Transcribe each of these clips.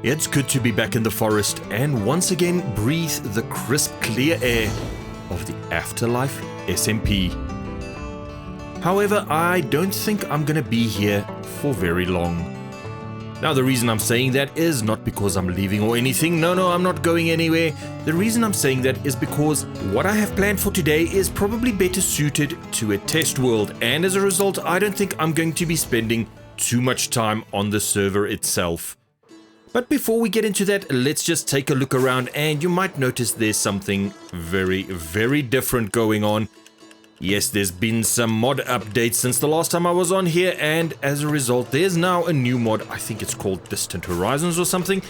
It's good to be back in the forest and once again breathe the crisp, clear air of the Afterlife SMP. However, I don't think I'm gonna be here for very long. Now, the reason I'm saying that is not because I'm leaving or anything. No, I'm not going anywhere. The reason I'm saying that is because what I have planned for today is probably better suited to a test world, and as a result, I don't think I'm going to be spending too much time on the server itself. But before we get into that, let's just take a look around, and you might notice there's something very different going on. Yes, there's been some mod updates since the last time I was on here, and as a result, there's now a new mod. I think it's called Distant Horizons or something,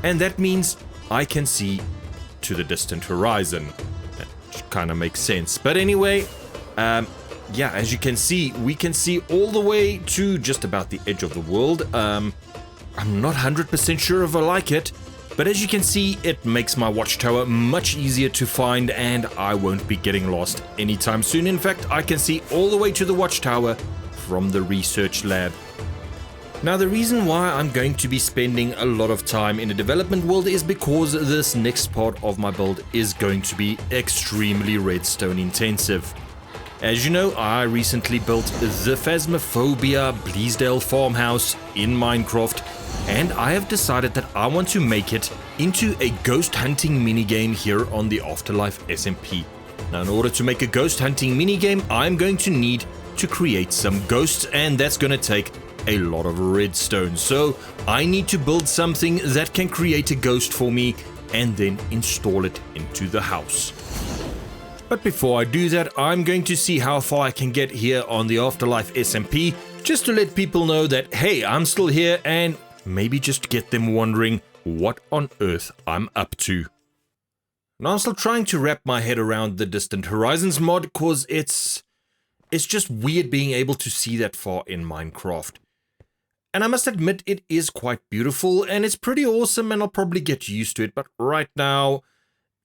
and that means I can see to the distant horizon. That kind of makes sense. But anyway, yeah, as you can see, we can see all the way to just about the edge of the world. I'm not 100% sure if I like it, but as you can see, it makes my watchtower much easier to find, and I won't be getting lost anytime soon. In fact, I can see all the way to the watchtower from the research lab. Now, the reason why I'm going to be spending a lot of time in the development world is because this next part of my build is going to be extremely redstone intensive. As you know, I recently built the Phasmophobia Bleasdale Farmhouse in Minecraft, and I have decided that I want to make it into a ghost hunting minigame here on the Afterlife SMP. Now, in order to make a ghost hunting minigame, I'm going to need to create some ghosts, and that's going to take a lot of redstone. So I need to build something that can create a ghost for me and then install it into the house. But before I do that, I'm going to see how far I can get here on the Afterlife SMP, just to let people know that, hey, I'm still here, and maybe just get them wondering what on earth I'm up to. Now, I'm still trying to wrap my head around the Distant Horizons mod, because it's just weird being able to see that far in Minecraft. And I must admit, it is quite beautiful, and it's pretty awesome, and I'll probably get used to it, but right now,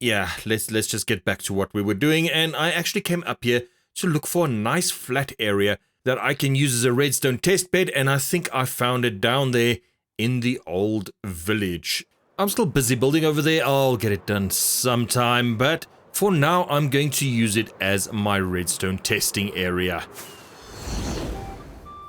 yeah, let's just get back to what we were doing, and I actually came up here to look for a nice flat area that I can use as a redstone test bed, and I think I found it down there in the old village. I'm still busy building over there. I'll get it done sometime, but for now I'm going to use it as my redstone testing area.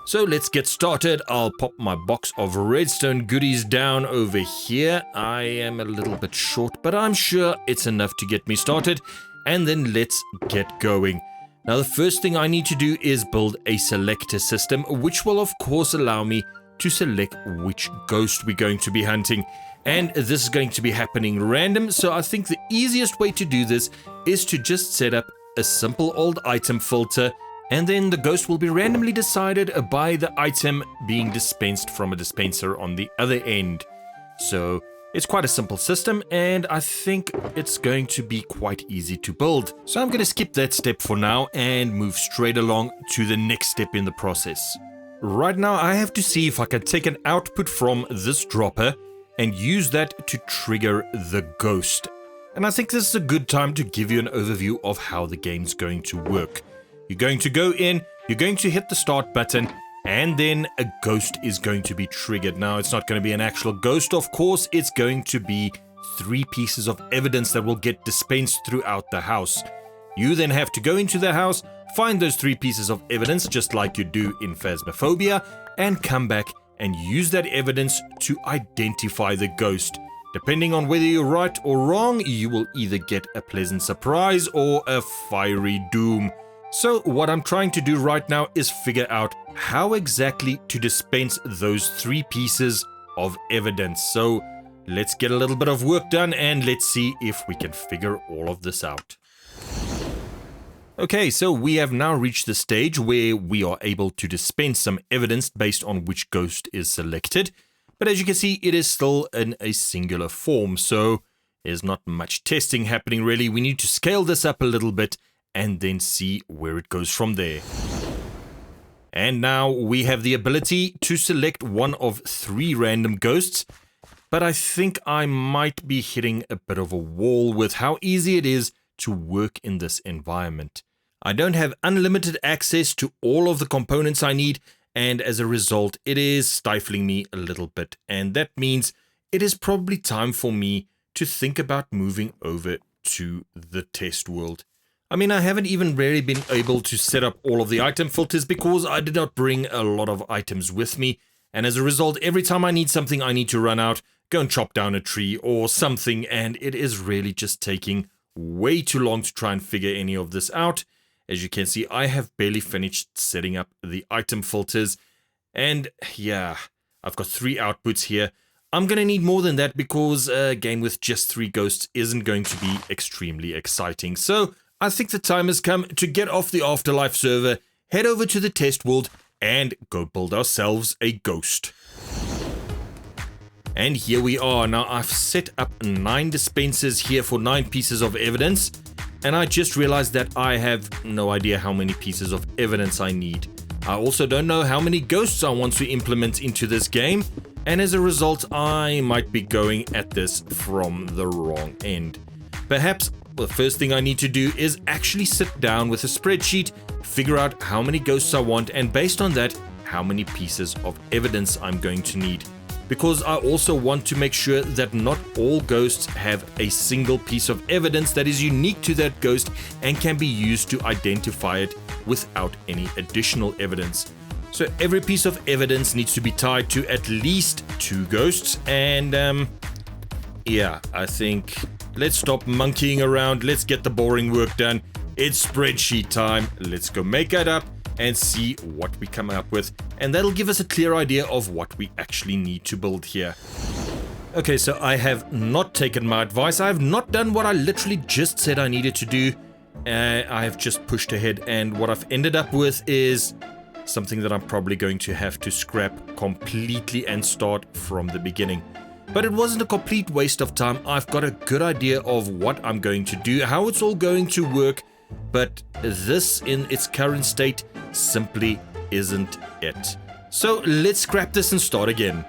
So let's get started. I'll pop my box of redstone goodies down over here. I am a little bit short, but I'm sure it's enough to get me started. And then let's get going. Now, the first thing I need to do is build a selector system, which will of course allow me to select which ghost we're going to be hunting. And this is going to be happening random, so I think the easiest way to do this is to just set up a simple old item filter, and then the ghost will be randomly decided by the item being dispensed from a dispenser on the other end. So it's quite a simple system, and I think it's going to be quite easy to build. So I'm going to skip that step for now and move straight along to the next step in the process. Right now I have to see if I can take an output from this dropper and use that to trigger the ghost. And I think this is a good time to give you an overview of how the game's going to work. You're going to go in, you're going to hit the start button, and then a ghost is going to be triggered. Now, it's not going to be an actual ghost, of course. It's going to be 3 pieces of evidence that will get dispensed throughout the house. You then have to go into the house, find those 3 pieces of evidence, just like you do in Phasmophobia, and come back and use that evidence to identify the ghost. Depending on whether you're right or wrong, you will either get a pleasant surprise or a fiery doom. So what I'm trying to do right now is figure out how exactly to dispense those 3 pieces of evidence. So let's get a little bit of work done and let's see if we can figure all of this out. Okay, so we have now reached the stage where we are able to dispense some evidence based on which ghost is selected. But as you can see, it is still in a singular form, so there's not much testing happening really. We need to scale this up a little bit and then see where it goes from there. And now we have the ability to select one of 3 random ghosts, but I think I might be hitting a bit of a wall with how easy it is to work in this environment. I don't have unlimited access to all of the components I need, and as a result, it is stifling me a little bit. And that means it is probably time for me to think about moving over to the test world. I mean, I haven't even really been able to set up all of the item filters because I did not bring a lot of items with me. And as a result, every time I need something, I need to run out, go and chop down a tree or something. And it is really just taking way too long to try and figure any of this out. As you can see, I have barely finished setting up the item filters. And yeah, I've got 3 outputs here. I'm going to need more than that because a game with just 3 ghosts isn't going to be extremely exciting. So I think the time has come to get off the Afterlife server, head over to the test world, and go build ourselves a ghost. And here we are. Now I've set up 9 dispensers here for 9 pieces of evidence. And I just realized that I have no idea how many pieces of evidence I need. I also don't know how many ghosts I want to implement into this game. And as a result, I might be going at this from the wrong end. Perhaps the first thing I need to do is actually sit down with a spreadsheet, figure out how many ghosts I want, and based on that, how many pieces of evidence I'm going to need. Because I also want to make sure that not all ghosts have a single piece of evidence that is unique to that ghost and can be used to identify it without any additional evidence. So every piece of evidence needs to be tied to at least 2 ghosts. And yeah, I think let's stop monkeying around. Let's get the boring work done. It's spreadsheet time. Let's go make that up and see what we come up with. And that'll give us a clear idea of what we actually need to build here. Okay, so I have not taken my advice. I have not done what I literally just said I needed to do. I have just pushed ahead, and what I've ended up with is something that I'm probably going to have to scrap completely and start from the beginning. But it wasn't a complete waste of time. I've got a good idea of what I'm going to do, how it's all going to work, but this in its current state simply isn't it. So let's scrap this and start again.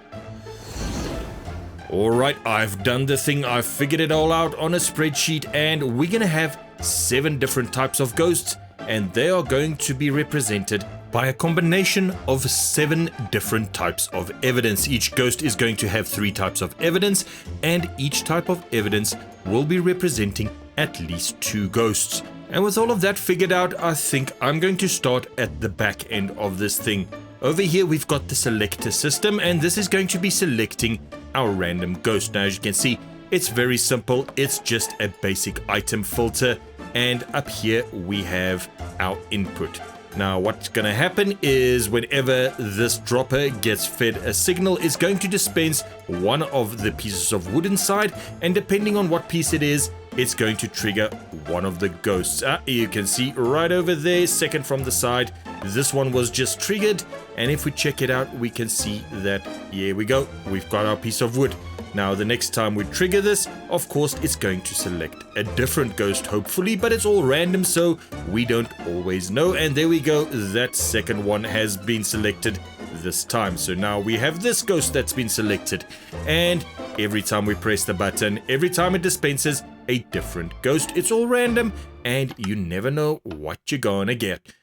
Alright, I've done the thing. I've figured it all out on a spreadsheet, and we're gonna have 7 different types of ghosts, and they are going to be represented by a combination of 7 different types of evidence. Each ghost is going to have 3 types of evidence, and each type of evidence will be representing at least 2 ghosts. And with all of that figured out, I think I'm going to start at the back end of this thing. Over here we've got the selector system, and this is going to be selecting our random ghost. Now as you can see, it's very simple. It's just a basic item filter, and up here we have our input. Now what's going to happen is whenever this dropper gets fed a signal, it's going to dispense one of the pieces of wood inside, and depending on what piece it is, it's going to trigger one of the ghosts. You can see right over there, second from the side, this one was just triggered, and if we check it out, we can see that, here we go, we've got our piece of wood. Now the next time we trigger this, of course it's going to select a different ghost hopefully, but it's all random, so we don't always know. And there we go, that second one has been selected this time. So now we have this ghost that's been selected, and every time we press the button, every time it dispenses a different ghost. It's all random, and you never know what you're gonna get.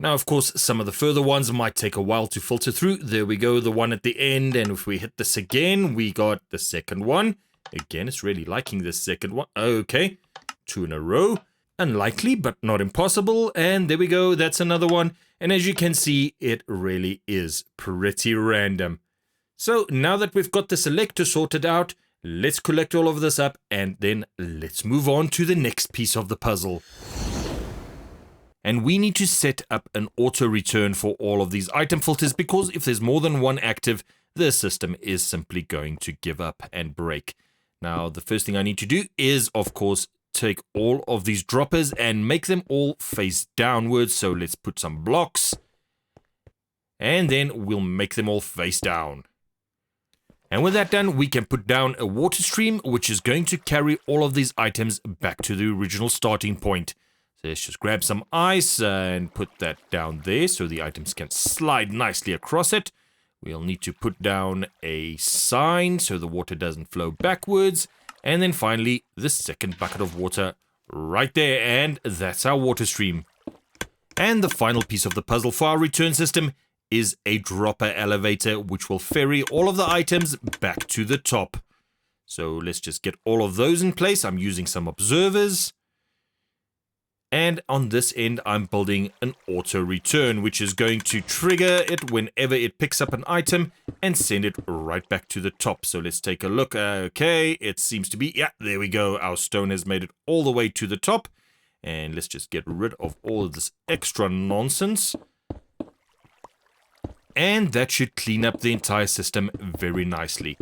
Now, of course, some of the further ones might take a while to filter through. There we go, the one at the end, and if we hit this again, we got the second one. Again, it's really liking this second one. Okay, 2 in a row. Unlikely, but not impossible. And there we go, that's another one. And as you can see, it really is pretty random. So now that we've got the selector sorted out, let's collect all of this up, and then let's move on to the next piece of the puzzle. And we need to set up an auto return for all of these item filters, because if there's more than one active, the system is simply going to give up and break. Now, the first thing I need to do is, of course, take all of these droppers and make them all face downwards. So let's put some blocks, and then we'll make them all face down. And with that done, we can put down a water stream, which is going to carry all of these items back to the original starting point. So let's just grab some ice and put that down there so the items can slide nicely across it. We'll need to put down a sign so the water doesn't flow backwards. And then finally, the second bucket of water right there. And that's our water stream. And the final piece of the puzzle for our return system is a dropper elevator, which will ferry all of the items back to the top. So let's just get all of those in place. I'm using some observers. And on this end, I'm building an auto return, which is going to trigger it whenever it picks up an item and send it right back to the top. So let's take a look. Okay, it seems to be, yeah, there we go. Our stone has made it all the way to the top. And let's just get rid of all of this extra nonsense. And that should clean up the entire system very nicely.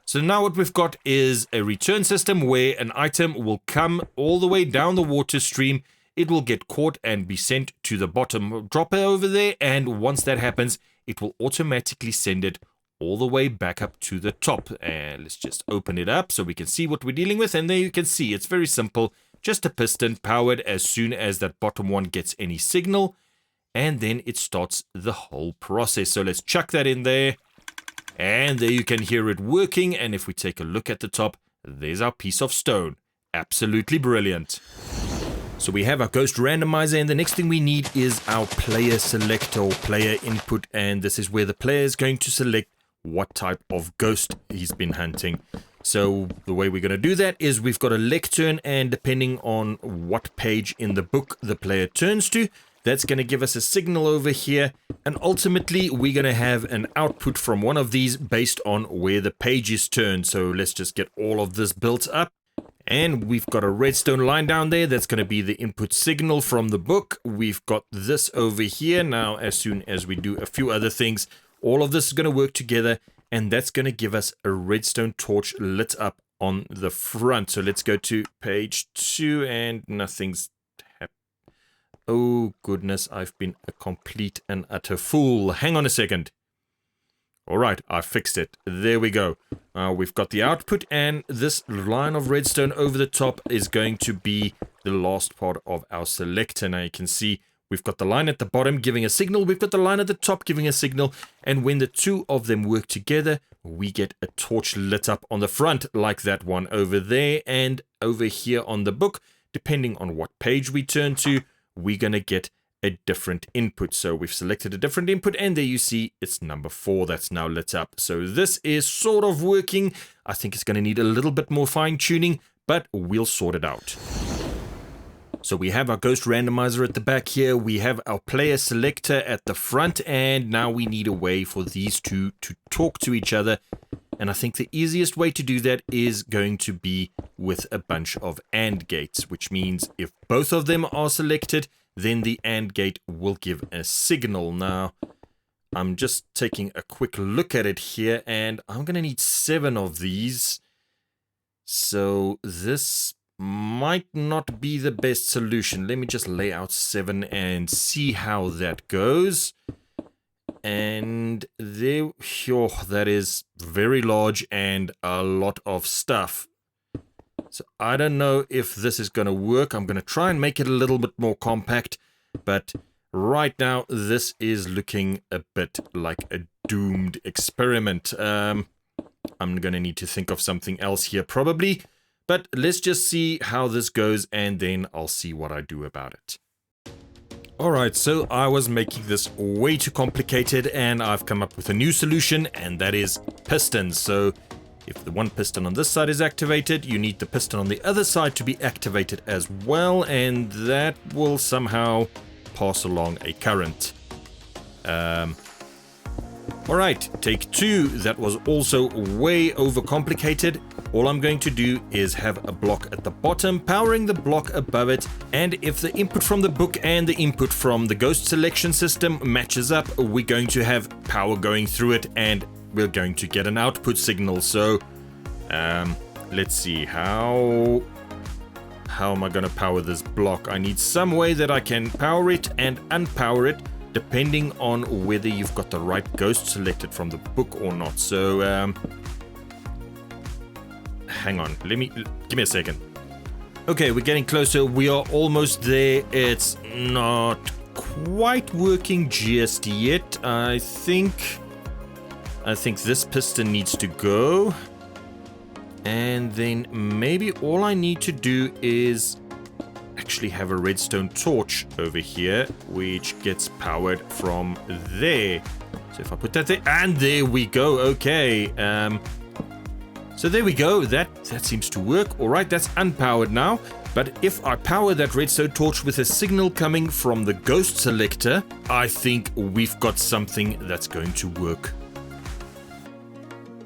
So now what we've got is a return system where an item will come all the way down the water stream. It will get caught and be sent to the bottom dropper over there. And once that happens, it will automatically send it all the way back up to the top. And let's just open it up so we can see what we're dealing with. And there you can see it's very simple. Just a piston powered as soon as that bottom one gets any signal. And then it starts the whole process. So let's chuck that in there. And there you can hear it working. And if we take a look at the top, there's our piece of stone. Absolutely brilliant. So we have our ghost randomizer, and the next thing we need is our player selector or player input. And this is where the player is going to select what type of ghost he's been hunting. So the way we're going to do that is we've got a lectern, and depending on what page in the book the player turns to, that's going to give us a signal over here. And ultimately, we're going to have an output from one of these based on where the page is turned. So let's just get all of this built up. And we've got a redstone line down there. That's going to be the input signal from the book. We've got this over here. Now, as soon as we do a few other things, all of this is going to work together. And that's going to give us a redstone torch lit up on the front. So let's go to page 2 and nothing's happened. Oh, goodness, I've been a complete and utter fool. Hang on a second. All right, I fixed it. There we go. We've got the output, and this line of redstone over the top is going to be the last part of our selector. Now you can see we've got the line at the bottom giving a signal. We've got the line at the top giving a signal. And when the two of them work together, we get a torch lit up on the front like that one over there. And over here on the book, depending on what page we turn to, we're going to get a different input. So we've selected a different input, and there you see it's number 4 that's now lit up. So this is sort of working. I think it's going to need a little bit more fine tuning, but we'll sort it out. So we have our ghost randomizer at the back here. We have our player selector at the front, and now we need a way for these two to talk to each other. And I think the easiest way to do that is going to be with a bunch of AND gates, which means if both of them are selected, then the AND gate will give a signal. Now, I'm just taking a quick look at it here, and I'm going to need 7 of these. So this might not be the best solution. Let me just lay out 7 and see how that goes. And there, that is very large and a lot of stuff. So I don't know if this is going to work. I'm going to try and make it a little bit more compact. But right now, this is looking a bit like a doomed experiment. I'm going to need to think of something else here probably. But let's just see how this goes, and then I'll see what I do about it. Alright, so I was making this way too complicated, and I've come up with a new solution, and that is pistons. So if the one piston on this side is activated, you need the piston on the other side to be activated as well, and that will somehow pass along a current. Alright, take 2. That was also way overcomplicated. All I'm going to do is have a block at the bottom, powering the block above it, and if the input from the book and the input from the ghost selection system matches up, we're going to have power going through it, and we're going to get an output signal. So, let's see, how am I going to power this block? I need some way that I can power it and unpower it, depending on whether you've got the right ghost selected from the book or not. So, hang on, give me a second. Okay, we're getting closer. We are almost there. It's not quite working just yet. I think this piston needs to go. And then maybe all I need to do is actually have a redstone torch over here, which gets powered from there. So if I put that there, and there we go. Okay. So So there we go. That seems to work. All right, that's unpowered now. But if I power that redstone torch with a signal coming from the ghost selector, I think we've got something that's going to work.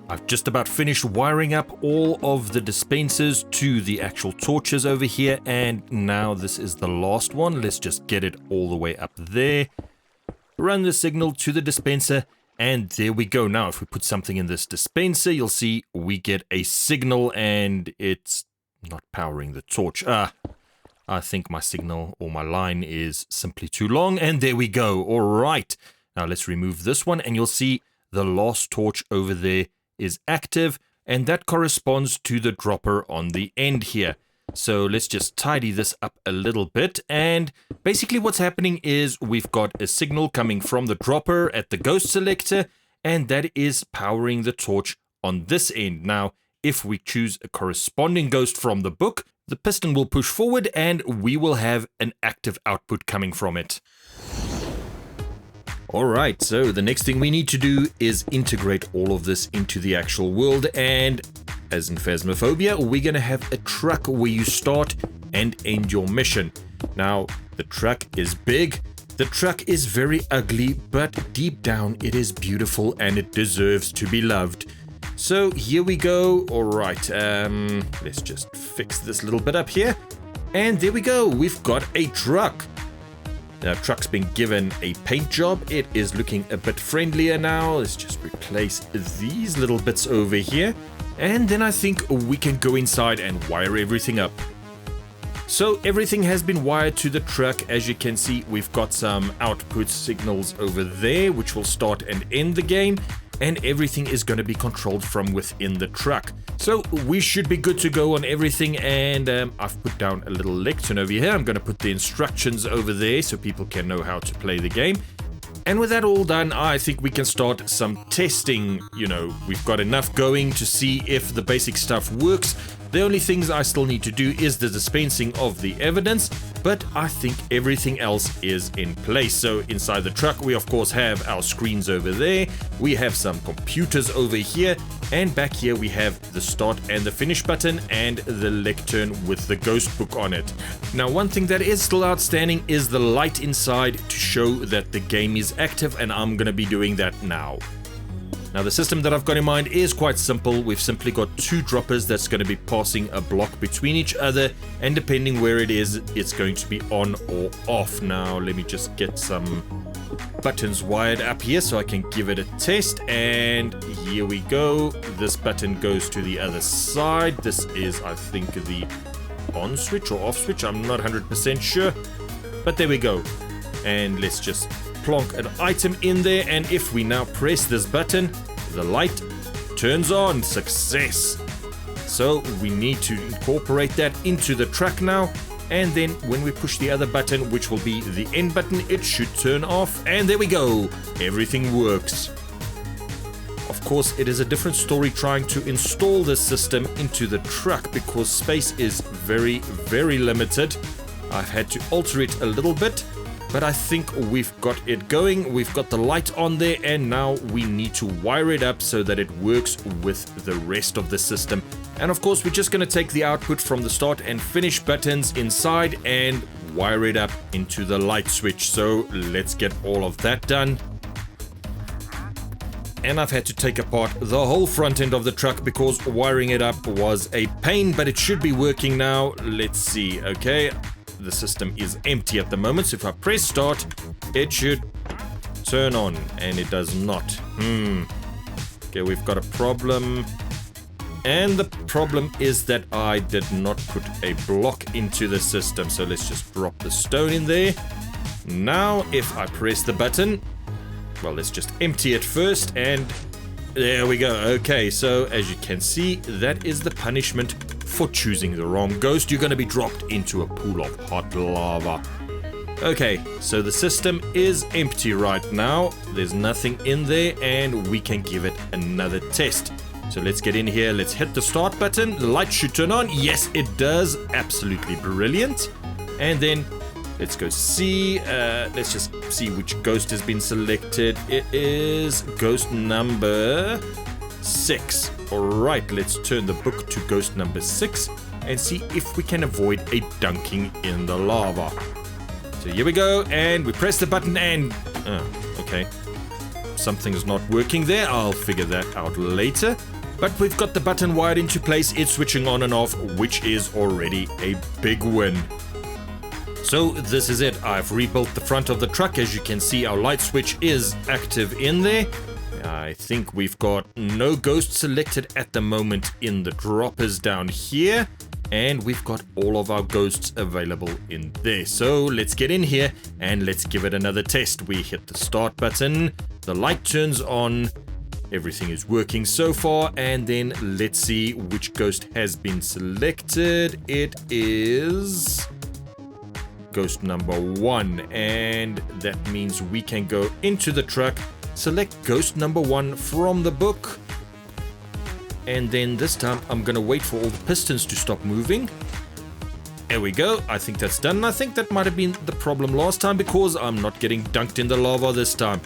I've just about finished wiring up all of the dispensers to the actual torches over here, and now this is the last one. Let's just get it all the way up there. Run the signal to the dispenser, and there we go. Now, if we put something in this dispenser, you'll see we get a signal, and it's not powering the torch. I think my signal or my line is simply too long, and there we go. All right. Now, let's remove this one, and you'll see the last torch over there is active, and that corresponds to the dropper on the end here. So let's just tidy this up a little bit, and basically what's happening is we've got a signal coming from the dropper at the ghost selector, and that is powering the torch on this end. Now, if we choose a corresponding ghost from the book, the piston will push forward and we will have an active output coming from it. Alright, so the next thing we need to do is integrate all of this into the actual world, and as in Phasmophobia, we're going to have a truck where you start and end your mission. Now, the truck is big, the truck is very ugly, but deep down it is beautiful and it deserves to be loved. So here we go. Alright, let's just fix this little bit up here, and there we go, we've got a truck. Now, truck's been given a paint job. It is looking a bit friendlier now. Let's just replace these little bits over here. And then I think we can go inside and wire everything up. So everything has been wired to the truck. As you can see, we've got some output signals over there, which will start and end the game. And everything is going to be controlled from within the truck. So we should be good to go on everything, and I've put down a little lectern over here. I'm going to put the instructions over there so people can know how to play the game. And with that all done, I think we can start some testing. You know, we've got enough going to see if the basic stuff works. The only things I still need to do is the dispensing of the evidence, but I think everything else is in place. So inside the truck, we of course have our screens over there, we have some computers over here, and back here we have the start and the finish button and the lectern with the ghost book on it. Now, one thing that is still outstanding is the light inside to show that the game is active, and I'm gonna be doing that now. Now, the system that I've got in mind is quite simple. We've simply got two droppers that's going to be passing a block between each other, and depending where it is, it's going to be on or off. Now, let me just get some buttons wired up here so I can give it a test, and here we go. This button goes to the other side. This is, I think, the on switch or off switch. I'm not 100% sure, but there we go. And let's just plonk an item in there, and if we now press this button, the light turns on. Success. So we need to incorporate that into the truck now, and then when we push the other button, which will be the end button, it should turn off, and there we go. Everything works. Of course, it is a different story trying to install this system into the truck because space is very, very limited. I've had to alter it a little bit, but I think we've got it going. We've got the light on there, and now we need to wire it up so that it works with the rest of the system. And of course, we're just going to take the output from the start and finish buttons inside and wire it up into the light switch. So let's get all of that done. And I've had to take apart the whole front end of the truck because wiring it up was a pain, but it should be working now. Let's see. Okay. The system is empty at the moment, so if I press start, it should turn on, and it does not. Okay, we've got a problem, and the problem is that I did not put a block into the system, so let's just drop the stone in there. Now, if I press the button, well, let's just empty it first, and there we go. Okay, so as you can see, that is the punishment for choosing the wrong ghost. You're going to be dropped into a pool of hot lava. Okay, so the system is empty right now. There's nothing in there, and we can give it another test. So let's get in here. Let's hit the start button. The light should turn on. Yes, it does. Absolutely brilliant. And then let's go see. Let's just see which ghost has been selected. It is ghost number 6. Alright, let's turn the book to ghost number 6 and see if we can avoid a dunking in the lava. So here we go, and we press the button and... oh, okay. Something's not working there. I'll figure that out later. But we've got the button wired into place. It's switching on and off, which is already a big win. So this is it. I've rebuilt the front of the truck. As you can see, our light switch is active in there. I think we've got no ghosts selected at the moment in the droppers down here. And we've got all of our ghosts available in there. So let's get in here and let's give it another test. We hit the start button. The light turns on. Everything is working so far. And then let's see which ghost has been selected. It is ghost number 1. And that means we can go into the truck, select ghost number 1 from the book. And then this time I'm gonna wait for all the pistons to stop moving. There we go. I think that's done. I think that might have been the problem last time because I'm not getting dunked in the lava this time.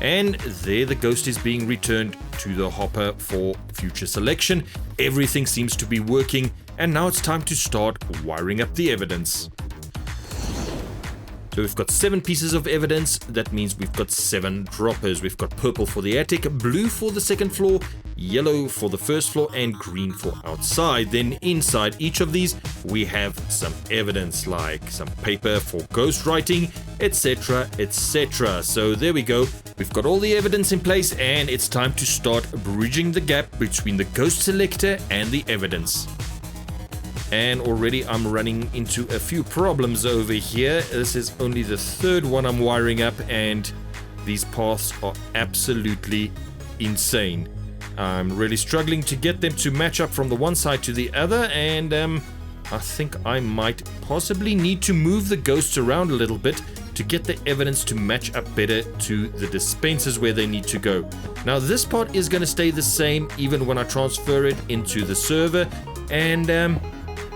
And there the ghost is being returned to the hopper for future selection. Everything seems to be working. And now it's time to start wiring up the evidence. So we've got 7 pieces of evidence. That means we've got 7 droppers. We've got purple for the attic, blue for the second floor, yellow for the first floor, and green for outside. Then inside each of these, we have some evidence like some paper for ghost writing, etc, etc. So there we go. We've got all the evidence in place and it's time to start bridging the gap between the ghost selector and the evidence. And already I'm running into a few problems over here. This is only the 3rd one I'm wiring up and these paths are absolutely insane. I'm really struggling to get them to match up from the one side to the other, and I think I might possibly need to move the ghosts around a little bit to get the evidence to match up better to the dispensers where they need to go. Now this part is going to stay the same even when I transfer it into the server, and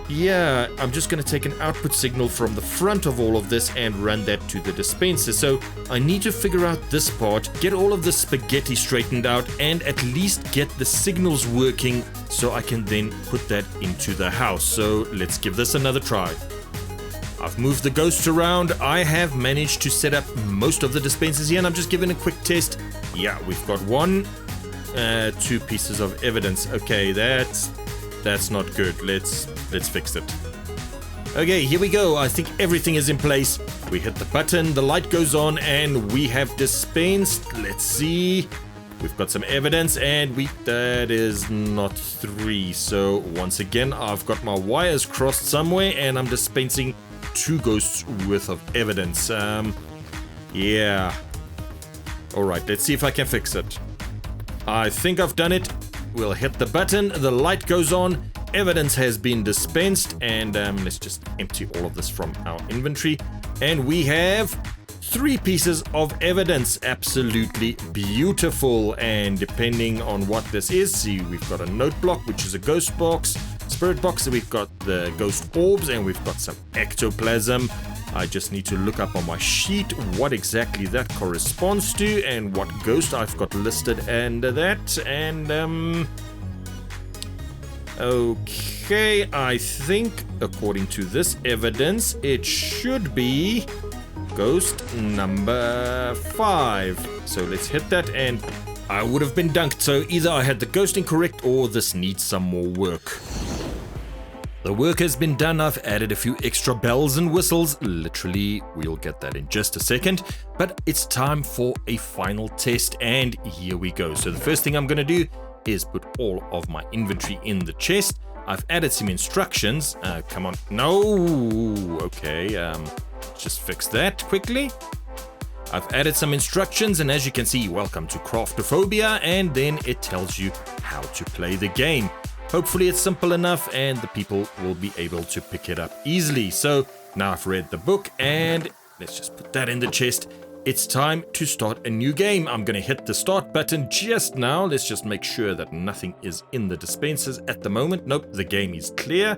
yeah, I'm just going to take an output signal from the front of all of this and run that to the dispenser. So I need to figure out this part, get all of the spaghetti straightened out, and at least get the signals working so I can then put that into the house. So let's give this another try. I've moved the ghosts around. I have managed to set up most of the dispensers here, and I'm just giving a quick test. Yeah, we've got 2 pieces of evidence. Okay, that's not good. Let's fix it. Okay, here we go. I think everything is in place. We hit the button, the light goes on, and we have dispensed. Let's see. We've got some evidence, and that is not 3. So once again, I've got my wires crossed somewhere, and I'm dispensing 2 ghosts worth of evidence. Yeah. All right, let's see if I can fix it. I think I've done it. We'll hit the button, the light goes on, evidence has been dispensed, and let's just empty all of this from our inventory. And we have 3 pieces of evidence. Absolutely beautiful. And depending on what this is, see, we've got a note block, which is a ghost box, spirit box, we've got the ghost orbs, and we've got some ectoplasm. I just need to look up on my sheet what exactly that corresponds to and what ghost I've got listed under that. And okay, I think according to this evidence it should be ghost number 5. So let's hit that, and I would have been dunked. So either I had the ghost incorrect or this needs some more work. The work has been done. I've added a few extra bells and whistles. Literally, we'll get that in just a second. But it's time for a final test, and here we go. So the first thing I'm going to do is put all of my inventory in the chest. I've added some instructions. Come on. No. Okay. Just fix that quickly. I've added some instructions, and as you can see, welcome to CraftoPhobia, and then it tells you how to play the game. Hopefully it's simple enough and the people will be able to pick it up easily. So now I've read the book, and let's just put that in the chest. It's time to start a new game. I'm going to hit the start button just now. Let's just make sure that nothing is in the dispensers at the moment. Nope, the game is clear.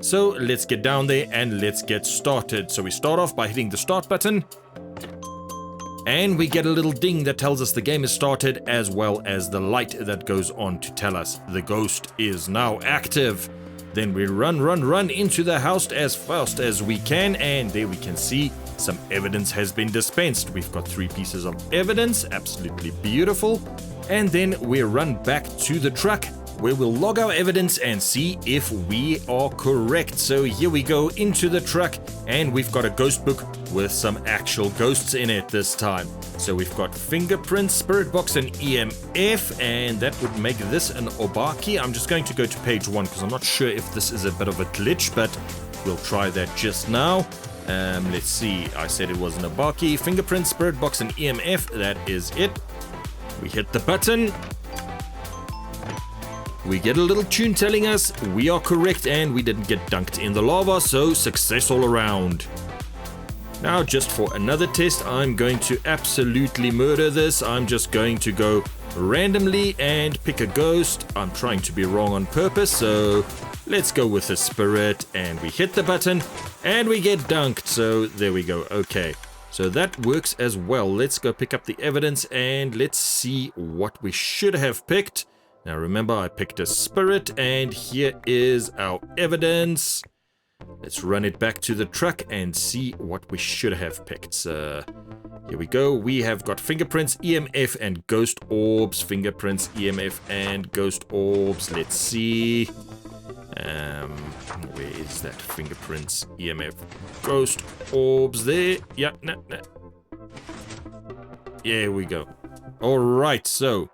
So let's get down there and let's get started. So we start off by hitting the start button. And we get a little ding that tells us the game has started, as well as the light that goes on to tell us the ghost is now active. Then we run into the house as fast as we can, and there we can see some evidence has been dispensed. We've got 3 pieces of evidence, absolutely beautiful. And then we run back to the truck, where we'll log our evidence and see if we are correct. So here we go into the truck, and we've got a ghost book with some actual ghosts in it this time. So we've got fingerprints, spirit box, and EMF, and that would make this an obaki. I'm just going to go to page 1 because I'm not sure if this is a bit of a glitch, but we'll try that just now. Let's see, I said it was an obaki. Fingerprint, spirit box, and EMF, that is it. We hit the button. We get a little tune telling us we are correct and we didn't get dunked in the lava, so success all around. Now, just for another test, I'm going to absolutely murder this. I'm just going to go randomly and pick a ghost. I'm trying to be wrong on purpose, so let's go with a spirit, and we hit the button and we get dunked. So there we go. Okay, so that works as well. Let's go pick up the evidence and let's see what we should have picked. Now remember, I picked a spirit, and here is our evidence. Let's run it back to the truck and see what we should have picked. Here we go. We have got fingerprints, EMF, and ghost orbs. Fingerprints, EMF, and ghost orbs. Let's see. Where is that? Fingerprints, EMF, ghost orbs. There. Yeah, no. Here we go. All right, so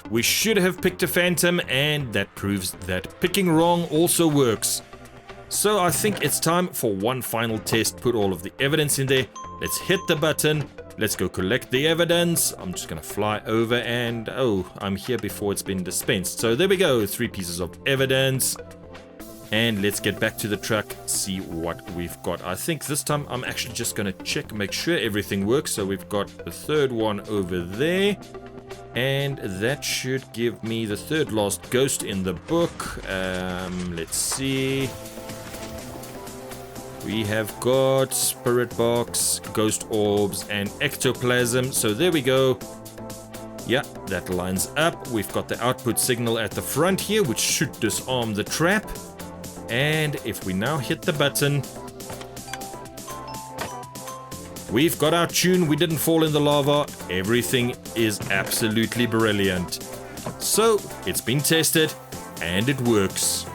we should have picked a phantom, and that proves that picking wrong also works. So I think it's time for one final test. Put all of the evidence in there. Let's hit the button. Let's go collect the evidence. I'm just gonna fly over, and oh, I'm here before it's been dispensed. So there we go, 3 pieces of evidence. And let's get back to the truck, see what we've got. I think this time I'm actually just gonna check, make sure everything works. So we've got the 3rd one over there. And that should give me the 3rd last ghost in the book. Let's see. We have got spirit box, ghost orbs, and ectoplasm. So there we go. Yeah, that lines up. We've got the output signal at the front here, which should disarm the trap. And if we now hit the button, we've got our tune. We didn't fall in the lava. Everything is absolutely brilliant. So it's been tested and it works.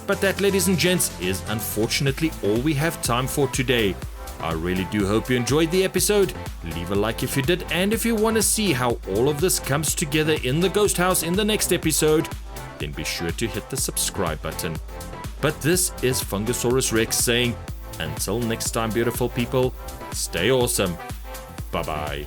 But that, ladies and gents, is unfortunately all we have time for today. I really do hope you enjoyed the episode. Leave a like if you did, and if you want to see how all of this comes together in the ghost house in the next episode, then be sure to hit the subscribe button. But this is Fungusaurus Rex saying, until next time, beautiful people, stay awesome. Bye-bye.